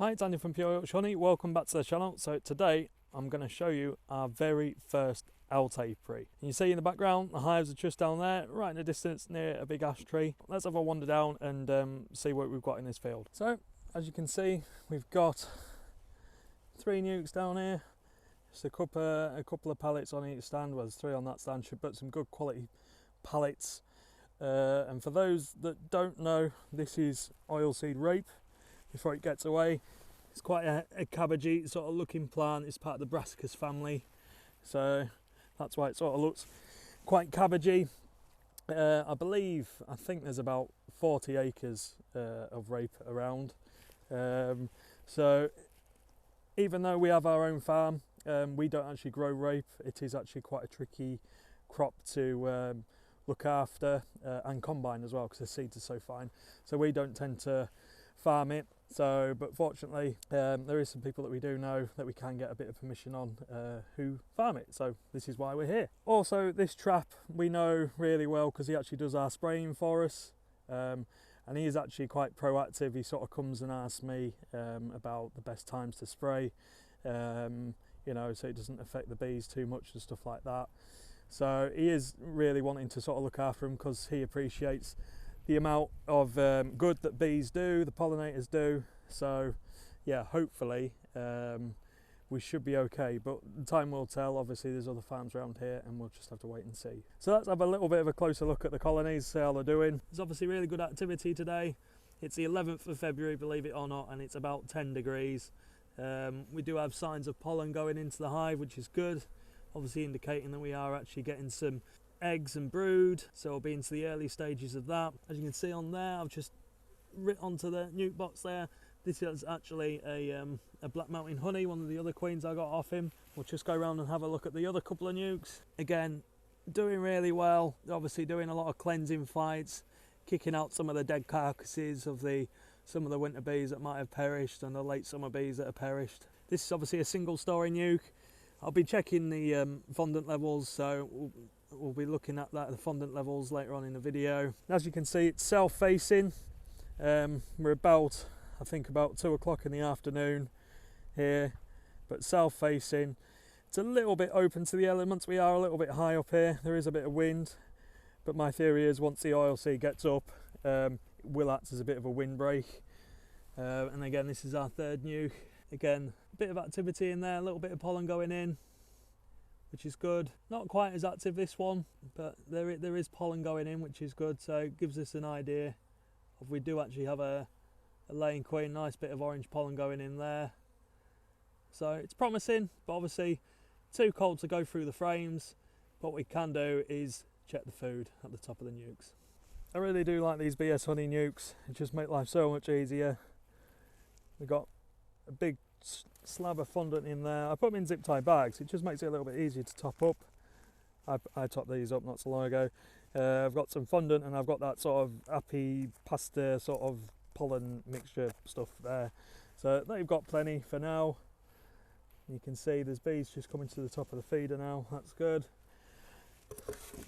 Hi, it's Andy from Pure Yorkshire Honey. Welcome back to the channel. So today I'm going to show you our very first out apiary. And you see in the background the hives are just down there, right in the distance near a big ash tree. Let's have a wander down and see what we've got in this field. So as you can see, we've got 3 nukes down here. Just a couple of pallets on each stand. Well, there's 3 on that stand, but some good quality pallets. And for those that don't know, this is oilseed rape. Before it gets away, it's quite a cabbagey sort of looking plant. It's part of the brassicas family, so that's why it sort of looks quite cabbagey. I think there's about 40 acres of rape around. So even though we have our own farm, we don't actually grow rape. It is actually quite a tricky crop to look after and combine as well, because the seeds are so fine. So we don't tend to farm it. So, but fortunately, there is some people that we do know that we can get a bit of permission on who farm it. So this is why we're here. Also, this trap we know really well because he actually does our spraying for us, and he is actually quite proactive. He sort of comes and asks me about the best times to spray, you know, so it doesn't affect the bees too much and stuff like that. So he is really wanting to sort of look after them because he appreciates the amount of good that bees do, the pollinators do. So yeah, hopefully we should be okay, but the time will tell. Obviously there's other farms around here and we'll just have to wait and see. So let's have a little bit of a closer look at the colonies, see how they're doing. There's obviously really good activity today. It's the 11th of February, believe it or not, and it's about 10 degrees. We do have signs of pollen going into the hive, which is good, obviously indicating that we are actually getting some eggs and brood, so we'll be into the early stages of that. As you can see on there, I've just written onto the nuke box there. This is actually a Black Mountain Honey, one of the other queens I got off him. We'll just go around and have a look at the other couple of nukes. Again, doing really well, obviously doing a lot of cleansing flights, kicking out some of the dead carcasses of some of the winter bees that might have perished and the late summer bees that have perished. This is obviously a single story nuke. I'll be checking the fondant levels, so we'll be looking at that, the fondant levels, later on in the video. As you can see, it's self-facing. We're about, I think, about 2 o'clock in the afternoon here, but self-facing. It's a little bit open to the elements. We are a little bit high up here. There is a bit of wind, but my theory is once the oilseed gets up, it will act as a bit of a windbreak. And again, this is our 3rd nuke. Again, a bit of activity in there, a little bit of pollen going in, which is good. Not quite as active this one, but there is pollen going in, which is good. So it gives us an idea of we do actually have a laying queen. Nice bit of orange pollen going in there. So it's promising, but obviously too cold to go through the frames. What we can do is check the food at the top of the nukes. I really do like these BS honey nukes. It just makes life so much easier. We've got a big slab of fondant in there. I put them in zip tie bags. It just makes it a little bit easier to top up. I topped these up not so long ago. I've got some fondant and I've got that sort of api pasta sort of pollen mixture stuff there. So they've got plenty for now. You can see there's bees just coming to the top of the feeder now. That's good.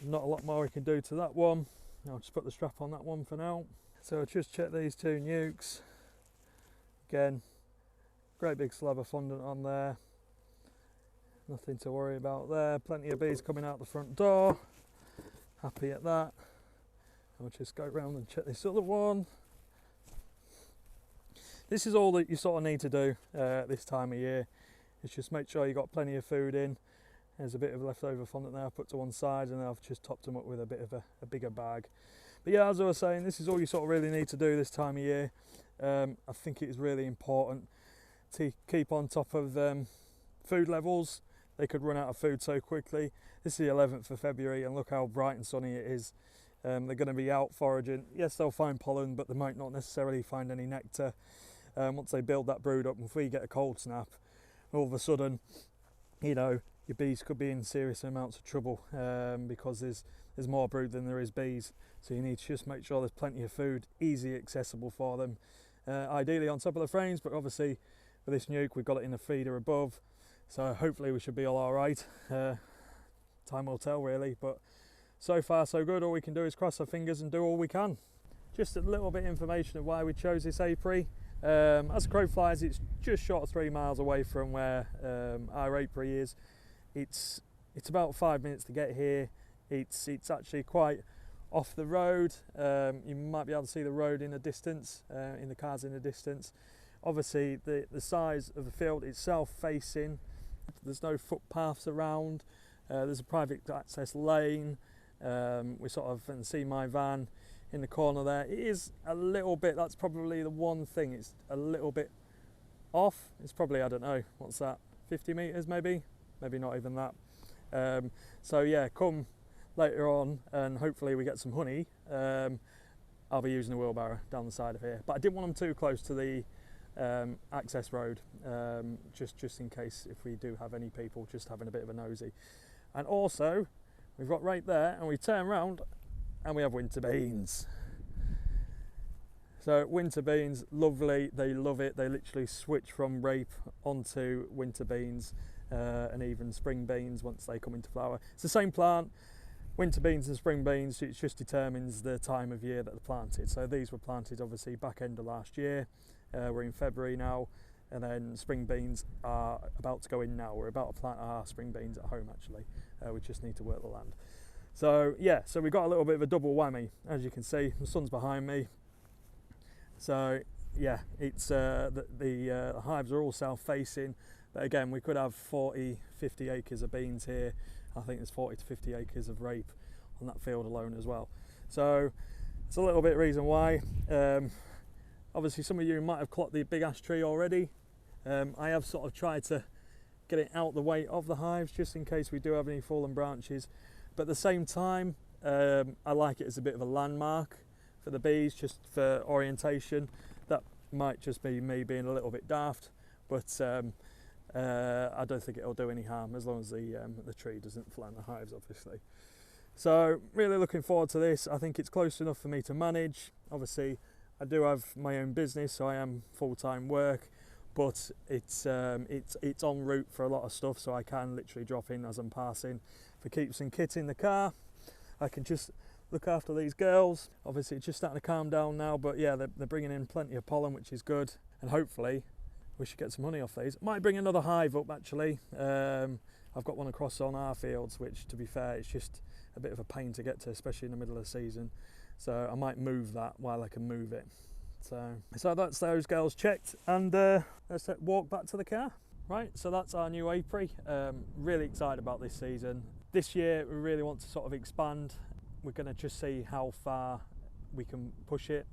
Not a lot more we can do to that one. I'll just put the strap on that one for now. So I'll just check these 2 nukes. Again, great big slab of fondant on there. Nothing to worry about there. Plenty of bees coming out the front door. Happy at that. I'll just go around and check this other one. This is all that you sort of need to do this time of year. Is just make sure you got plenty of food in. There's a bit of leftover fondant there I've put to one side, and I've just topped them up with a bit of a bigger bag. But yeah, as I was saying, this is all you sort of really need to do this time of year. I think it is really important to keep on top of food levels. They could run out of food so quickly. This is the 11th of February and look how bright and sunny it is. They're going to be out foraging. Yes, they'll find pollen, but they might not necessarily find any nectar. Once they build that brood up, if we get a cold snap, all of a sudden, you know, your bees could be in serious amounts of trouble because there's more brood than there is bees. So you need to just make sure there's plenty of food, easy accessible for them. Ideally on top of the frames, but obviously with this nuke we've got it in the feeder above, so hopefully we should be all right. Time will tell really, but so far so good. All we can do is cross our fingers and do all we can. Just a little bit of information of why we chose this apiary. As the crow flies, it's just short of 3 miles away from where our apiary is. It's about 5 minutes to get here. It's actually quite off the road. You might be able to see the road in the distance, in the cars in the distance. Obviously the size of the field itself facing, there's no footpaths around, there's a private access lane. We sort of can see my van in the corner there. It is a little bit, that's probably the one thing, it's a little bit off. It's probably, I don't know, what's that, 50 metres maybe not even that. So yeah, come later on and hopefully we get some honey. I'll be using a wheelbarrow down the side of here, but I didn't want them too close to the access road, just in case if we do have any people just having a bit of a nosy. And also we've got right there, and we turn around and we have winter beans. So winter beans, lovely, they love it. They literally switch from rape onto winter beans, and even spring beans once they come into flower. It's the same plant, winter beans and spring beans, it just determines the time of year that they're planted. So these were planted obviously back end of last year. We're in February now, and then spring beans are about to go in now. We're about to plant our spring beans at home actually. We just need to work the land. So yeah, so we've got a little bit of a double whammy. As you can see, the sun's behind me. So yeah, it's the hives are all south-facing. But again, we could have 40, 50 acres of beans here. I think there's 40 to 50 acres of rape on that field alone as well. So it's a little bit reason why. Obviously some of you might have clocked the big ash tree already. I have sort of tried to get it out the way of the hives just in case we do have any fallen branches. But at the same time, I like it as a bit of a landmark for the bees, just for orientation. That might just be me being a little bit daft, but I don't think it'll do any harm as long as the tree doesn't flatten the hives, obviously. So really looking forward to this. I think it's close enough for me to manage. Obviously, I do have my own business, so I am full-time work, but it's en route for a lot of stuff, so I can literally drop in as I'm passing. If I keep some kit in the car, I can just look after these girls. Obviously it's just starting to calm down now, but yeah, they're bringing in plenty of pollen, which is good, and hopefully we should get some honey off these. Might bring another hive up actually. I've got one across on our fields, which to be fair, it's just a bit of a pain to get to, especially in the middle of the season. So I might move that while I can move it. So that's those girls checked, and let's walk back to the car. Right, so that's our new apiary. Really excited about this season. This year we really want to sort of expand. We're going to just see how far we can push it.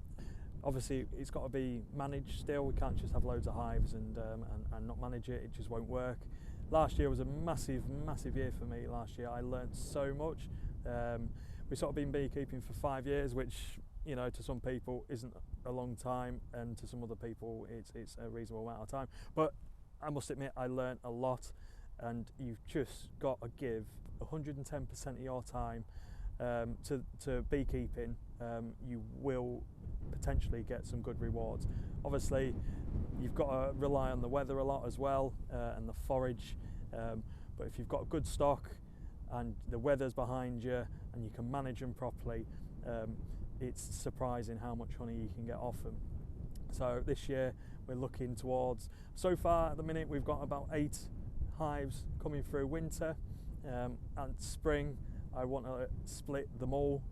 Obviously it's got to be managed still. We can't just have loads of hives and not manage it. It just won't work. Last year was a massive year for me. Last year I learned so much. We've sort of been beekeeping for 5 years, which, you know, to some people isn't a long time, and to some other people it's a reasonable amount of time. But I must admit I learned a lot, and you've just got to give 110% of your time to beekeeping. You will potentially get some good rewards. Obviously you've got to rely on the weather a lot as well, and the forage, but if you've got a good stock and the weather's behind you and you can manage them properly, it's surprising how much honey you can get off them. So this year we're looking towards, so far at the minute we've got about 8 hives coming through winter, and spring I want to split them all,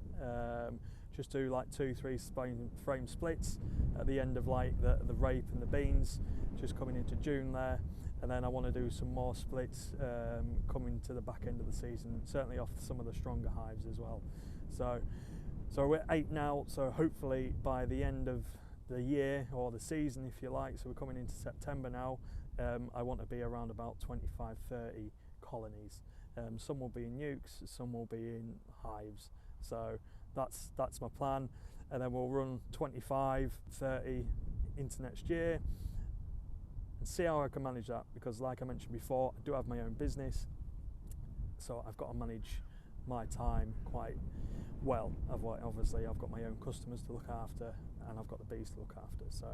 just do like 2-3 frame splits at the end of like the rape and the beans, just coming into June there, and then I want to do some more splits coming to the back end of the season, certainly off some of the stronger hives as well. So we're 8 now, so hopefully by the end of the year, or the season if you like, so we're coming into September now, I want to be around about 25-30 colonies. Some will be in nukes, some will be in hives, so that's my plan, and then we'll run 25-30 into next year and see how I can manage that, because like I mentioned before, I do have my own business, so I've got to manage my time quite well. Obviously I've got my own customers to look after, and I've got the bees to look after. So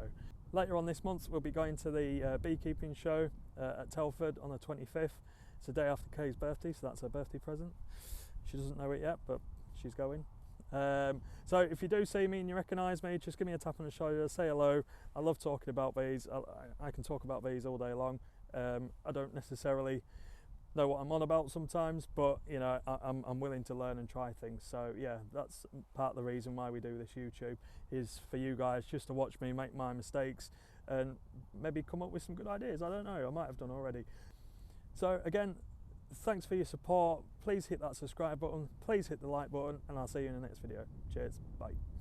later on this month we'll be going to the beekeeping show at Telford on the 25th. It's the day after Kay's birthday, so that's her birthday present. She doesn't know it yet, but she's going. So if you do see me and you recognise me, just give me a tap on the shoulder, say hello. I love talking about bees. I can talk about bees all day long. I don't necessarily know what I'm on about sometimes, but you know, I'm willing to learn and try things. So yeah, that's part of the reason why we do this YouTube, is for you guys just to watch me make my mistakes and maybe come up with some good ideas. I don't know, I might have done already. So again, thanks for your support. Please hit that subscribe button, please hit the like button, and I'll see you in the next video. Cheers, bye.